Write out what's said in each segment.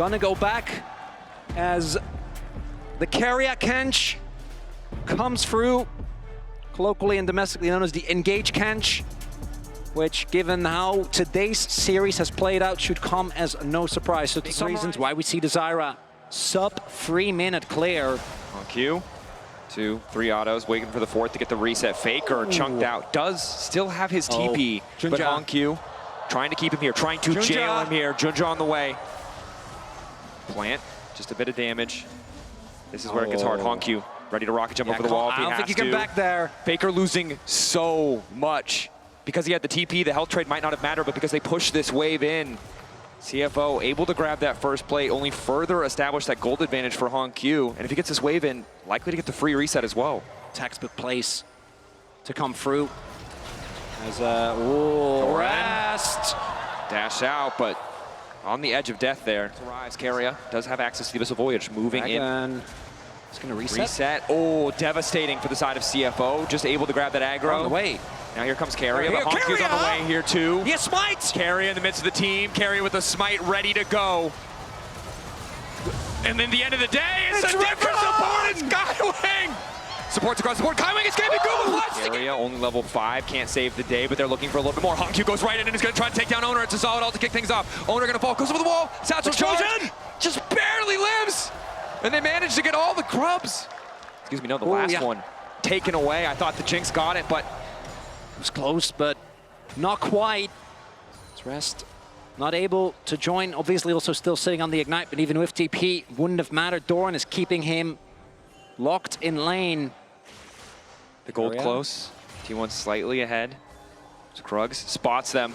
gonna go back as the carrier Kench comes through, colloquially and domestically known as the Engage Kench, which, given how today's series has played out, should come as no surprise. So some reasons why we see the Zyra sub 3-minute clear. On cue, 2, 3 autos, waiting for the 4th to get the reset. Faker chunked out, does still have his TP, but on cue, trying to keep him here, trying to jail him here. Junja on the way. Plant, just a bit of damage. This is where it gets hard. Honkyu ready to rocket jump over the wall if he has to. I don't think you can back there. Faker losing so much. Because he had the TP, the health trade might not have mattered, but because they pushed this wave in, CFO able to grab that first play, only further establish that gold advantage for Honkyu. And if he gets this wave in, likely to get the free reset as well. Textbook place to come through. As rest. Dash out, but on the edge of death there. Rise, Carrier does have access to the Abyssal Voyage, moving in. It's gonna reset. Reset. Oh, devastating for the side of CFO. Just able to grab that aggro. On the way. Now here comes Carrier. But Honkyu's on the way here too. He has smite! Carrier in the midst of the team. Carrier with the smite ready to go. And then the end of the day, it's a different support. It's Skywing. Supports across the board. Skywing escaping. Google Carrier only level 5. Can't save the day, but they're looking for a little bit more. Honkyu goes right in and is going to try to take down Owner. It's a solid ult to kick things off. Owner going to fall. Goes over the wall. Satchel charge. Just barely lives. And they managed to get all the grubs. Excuse me, no, the last one taken away. I thought the Jinx got it, but it was close, but not quite. It's Rest not able to join. Obviously also still sitting on the Ignite, but even with TP, wouldn't have mattered. Doran is keeping him locked in lane. The gold close. T1 slightly ahead. Krugs spots them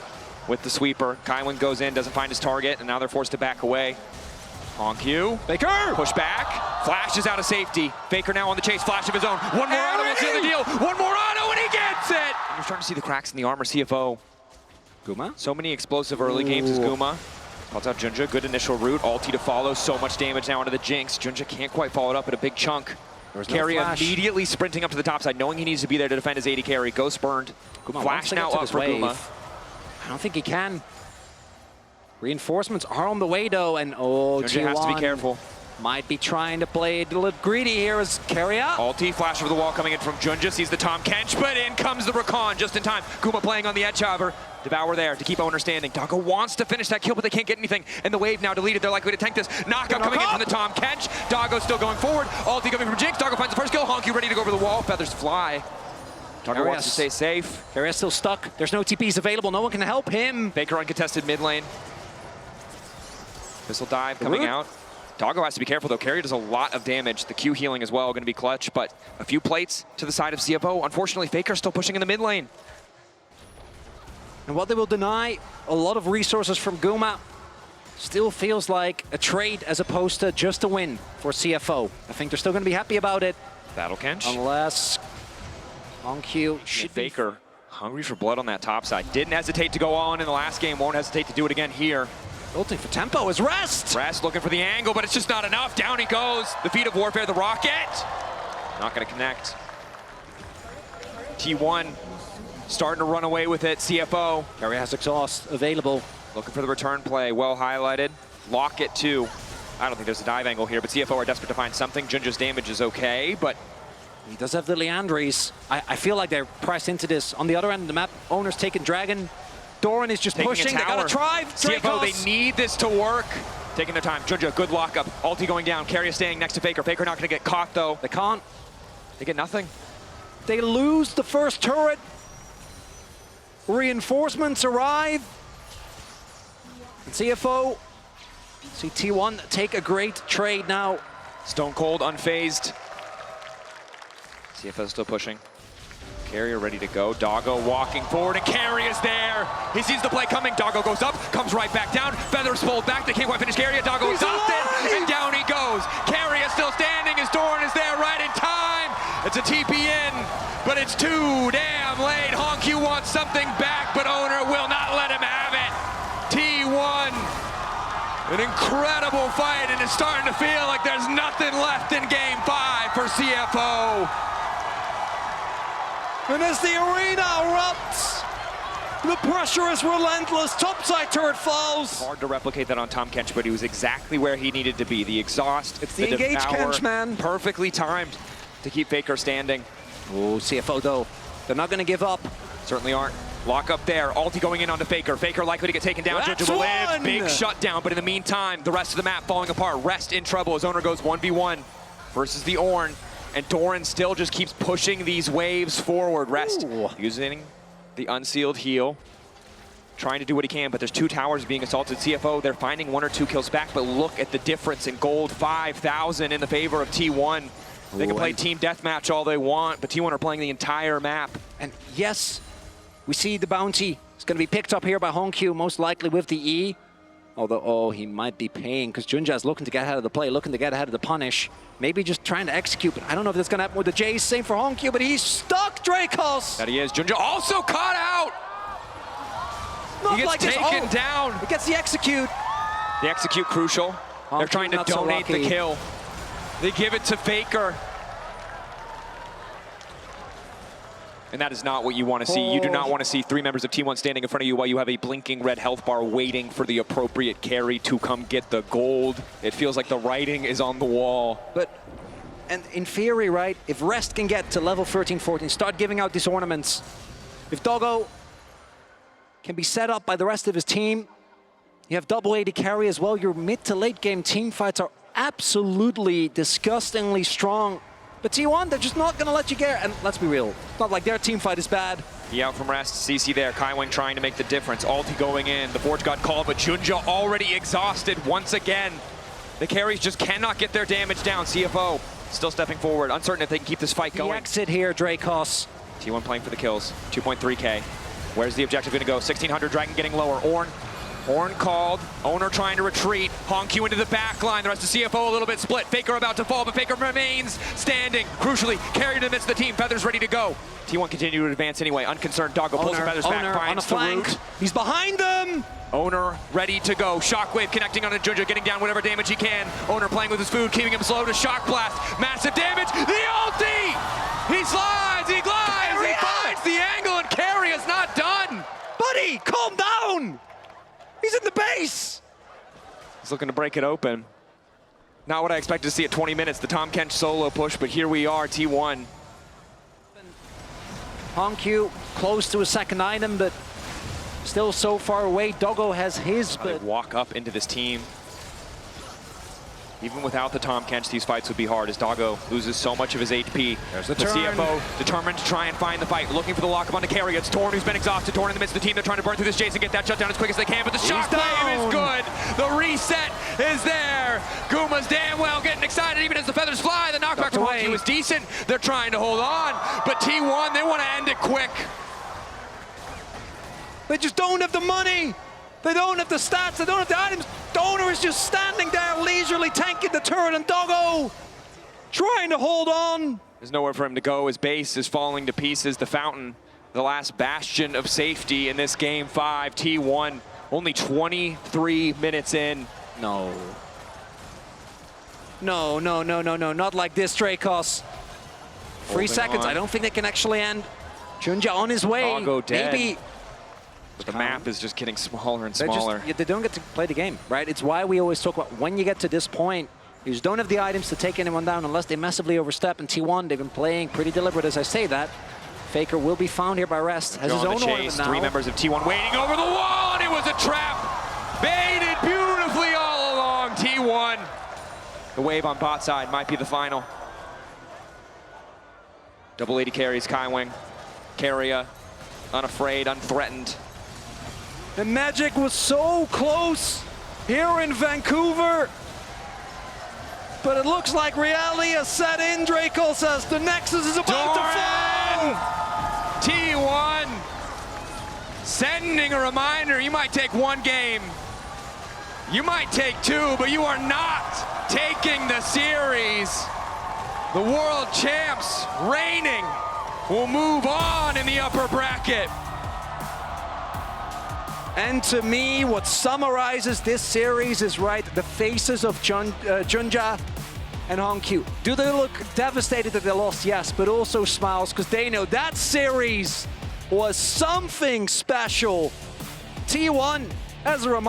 with the sweeper. Kaiwin goes in, doesn't find his target, and now they're forced to back away. Honkyu. Faker! Push back. Flashes out of safety. Faker now on the chase. Flash of his own. One more auto will seal the deal. One more auto and he gets it! And you're starting to see the cracks in the armor. CFO. Guma? So many explosive early games as Guma. Calls out Junja. Good initial route. Ulti to follow. So much damage now onto the Jinx. Junja can't quite follow it up at a big chunk. Carry immediately sprinting up to the top side, knowing he needs to be there to defend his AD carry. Ghost burned. Guma Flash now up for Guma. I don't think he can. Reinforcements are on the way though, and Junja has to be careful. Might be trying to play a little greedy here as Carrier. Ulti, flash over the wall coming in from Junja, sees the Tom Kench, but in comes the Rakan just in time. Guma playing on the edge, however. Devour there to keep Owner standing. Doggo wants to finish that kill, but they can't get anything. And the wave now deleted. They're likely to tank this. Knockup coming in from the Tom Kench. Doggo still going forward. Ulti coming from Jinx. Doggo finds the first kill. Honkyu ready to go over the wall. Feathers fly. Doggo wants to stay safe. Carrier's still stuck. There's no TPs available. No one can help him. Faker uncontested mid lane. Missile dive coming out. Doggo has to be careful though. Carrier does a lot of damage. The Q healing as well, going to be clutch, but a few plates to the side of CFO. Unfortunately, Faker still pushing in the mid lane. And what they will deny, a lot of resources from Guma, still feels like a trade as opposed to just a win for CFO. I think they're still going to be happy about it. Battle Kench. Unless Honkyu should be. Faker hungry for blood on that top side. Didn't hesitate to go on in the last game. Won't hesitate to do it again here. Ulting for tempo is Rest. Rest looking for the angle, but it's just not enough. Down he goes. The feat of warfare, the rocket. Not going to connect. T1 starting to run away with it. CFO. Carrier has exhaust available. Looking for the return play. Well highlighted. Lock it too. I don't think there's a dive angle here, but CFO are desperate to find something. Junja's damage is okay, but he does have the Leandries. I feel like they're pressed into this. On the other end of the map, Owner's taking Dragon. Doran is just pushing. They gotta try. CFO, they need this to work. Taking their time. Junja, good lockup. Ulti going down. Carrier staying next to Faker. Faker not gonna get caught though. They can't. They get nothing. They lose the first turret. Reinforcements arrive. And CFO see T1 take a great trade now. Stone Cold unfazed. CFO still pushing. Carrier ready to go. Doggo walking forward, and Carrier's there. He sees the play coming. Doggo goes up, comes right back down. Feathers fold back. They can't quite finish Carrier. Doggo exhausted, and down he goes. Carrier still standing. His Doran is there right in time. It's a TP in, but it's too damn late. Honkyu wants something back, but Owner will not let him have it. T1. An incredible fight, and it's starting to feel like there's nothing left in Game 5 for CFO. And as the arena erupts, The pressure is relentless. Topside turret falls. Hard to replicate that on Tahm Kench, but he was exactly where he needed to be. The exhaust, it's the engage Kench, man. Perfectly timed to keep Faker standing. Oh, CFO though. They're not going to give up. Certainly aren't. Lock up there. Ulti going in onto Faker. Faker likely to get taken down. That's Junja will live. one! Big shutdown, but in the meantime, the rest of the map falling apart. Rest in trouble as Owner goes 1v1 versus the Ornn. And Doran still just keeps pushing these waves forward. Rest using the unsealed heal. Trying to do what he can, but there's 2 towers being assaulted. CFO, they're finding 1 or 2 kills back, but look at the difference in gold. 5,000 in the favor of T1. They can play team deathmatch all they want, but T1 are playing the entire map. And yes, we see the bounty. It's going to be picked up here by Hongq, most likely with the E. Although, oh, he might be paying because Junja's looking to get ahead of the play, looking to get ahead of the punish. Maybe just trying to execute, but I don't know if that's going to happen with the Jace. Same for Hongq, but he's stuck, Dracos. That he is. Junja also caught out. Not he gets like taken down. He gets the execute. The execute crucial. Hongq They're trying to donate the kill. They give it to Faker. And that is not what you want to see. You do not want to see 3 members of T1 standing in front of you while you have a blinking red health bar waiting for the appropriate carry to come get the gold. It feels like the writing is on the wall. And in theory, right, if Rest can get to level 13, 14, start giving out these ornaments. If Doggo can be set up by the rest of his team, you have double AD carry as well. Your mid to late game team fights are absolutely disgustingly strong. But T1, they're just not going to let you get, and let's be real, it's not like their team fight is bad. He out from Rest, CC there, Kaiwing trying to make the difference. Ulti going in, the Forge got called, but Junja already exhausted once again. The carries just cannot get their damage down. CFO still stepping forward, uncertain if they can keep this fight going. The exit here, Dracos. T1 playing for the kills, 2.3K. Where's the objective going to go? 1600, Dragon getting lower. Ornn called, Owner trying to retreat, Hongq into the back line, the rest of CFO a little bit split, Faker about to fall, but Faker remains standing, crucially carried in the midst of the team, Feathers ready to go. T1 continue to advance anyway, unconcerned, Doggo pulls the Feathers back, finds the root. He's behind them! Owner ready to go, Shockwave connecting onto Junja, getting down whatever damage he can, Owner playing with his food, keeping him slow to Shock Blast, massive damage, the ulti! He slides, he glides, he finds the angle, and carry is not done! Buddy, calm down! He's in the base! He's looking to break it open. Not what I expected to see at 20 minutes, the Tahm Kench solo push, but here we are, T1. Hongq close to a second item, but still so far away. Doggo has his, but... walk up into this team. Even without the Tahm Kench, these fights would be hard as Doggo loses so much of his HP. There's the CFO determined to try and find the fight, looking for the lock-up on the carry. It's Torn who's been exhausted. Torn in the midst of the team. They're trying to burn through this Jace and get that shutdown as quick as they can, but the shockwave is good. The reset is there. Guma's damn well getting excited even as the feathers fly. The knockback from Hongq was decent. They're trying to hold on, but T1, they want to end it quick. They just don't have the money. They don't have the stats, they don't have the items. The Owner is just standing there leisurely tanking the turret, and Doggo trying to hold on. There's nowhere for him to go. His base is falling to pieces. The Fountain, the last bastion of safety in this game 5. T1, only 23 minutes in. No, not like this, Dracos. 3 seconds, I don't think they can actually end. Junja on his way. Doggo dead. Maybe. But the map is just getting smaller and smaller. They don't get to play the game, right? It's why we always talk about when you get to this point, you just don't have the items to take anyone down unless they massively overstep. And T1, they've been playing pretty deliberate as I say that. Faker will be found here by Rest. Has his own ornament now. 3 members of T1 waiting over the wall, and it was a trap. Baited beautifully all along, T1. The wave on bot side might be the final. Double 80 carries, Kaiwing. Carrier, unafraid, unthreatened. The magic was so close here in Vancouver. But it looks like reality has set in, Draco says. The Nexus is about to fall. T1 sending a reminder, you might take 1 game. You might take 2, but you are not taking the series. The world champs reigning will move on in the upper bracket. And to me, what summarizes this series is right, the faces of Junja and Hongq. Do they look devastated that they lost? Yes, but also smiles because they know that series was something special. T1, as a reminder.